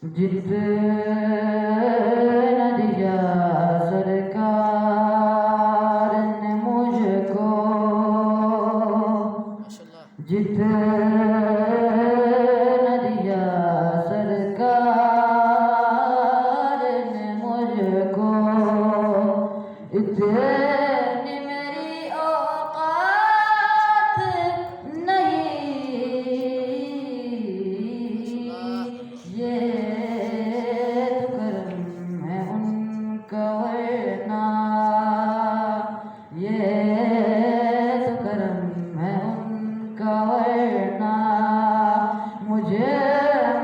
जितने दिया सरकार ने मुझको, जितने दिया सरकार ने मुझको, इतनी मेरी औकात नहीं। ये तो करम है उनका, वरना ये तो करम है उनका, वरना मुझे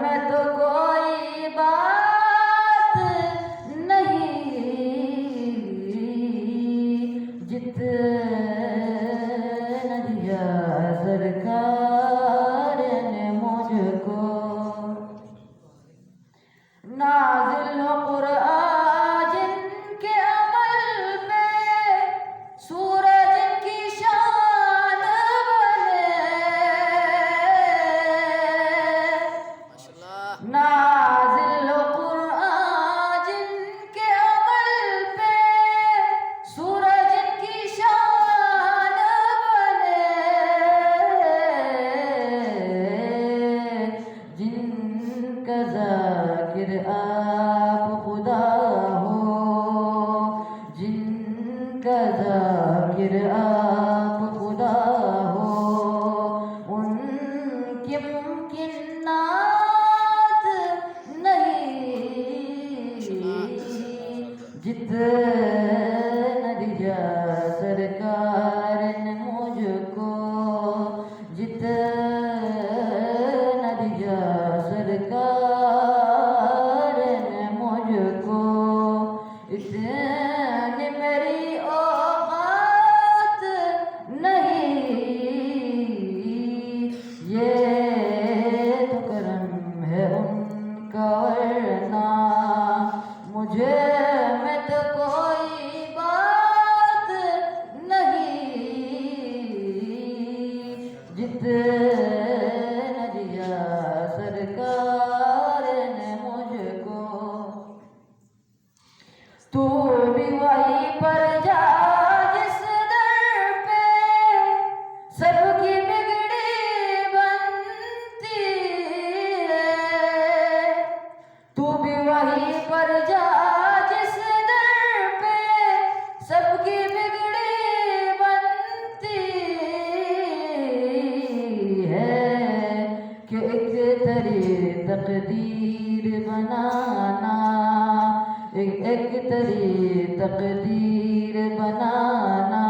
में तो कोई बात नहीं। जितना दिया सरकार ने मुझको, नाज़िल हो कुरान जिनके अमल पे, सूरज की शान बने। नाज़िल हो कुरान जिनके अमल पे, सूरज की शान बने। जिनका ज़ाकिर आप खुदा हो, जिनका ज़ाकिर आप खुदा हो, उनकी मुमकिनात नहीं। जितना दिया सरकार ने मुझको, जितना दिया सरकार ने मुझको, इतनी मेरी औकात नहीं। ये तो करम है उनका, वरना मुझे में तो कोई बात नहीं। जितना दिया सरकार ने मुझको, तू भी वहीं पर जा जिस दर पे सबकी बिगड़ी बनती है। तू भी वहीं पर जा जिस दर पे सबकी बिगड़ी बनती है। कि एक तरी तकदीर बनाना, एक तरी तकदीर बनाना,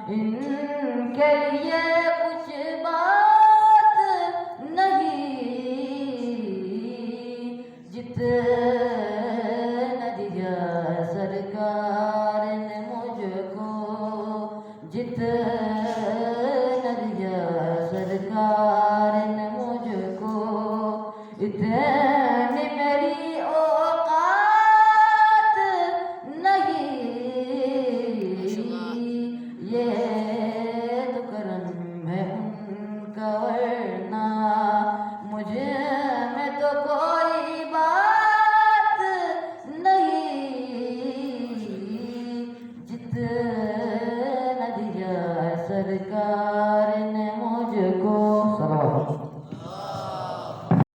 इनके लिए कुछ बात नहीं। जितना दिया सरकार ने मुझको, जितना दिया सरकार ने मुझको, इतनी मेरी औकात नहीं। ये तो करम है उनका, वरना मुझे में तो कोई बात नहीं। जितना दिया सरकार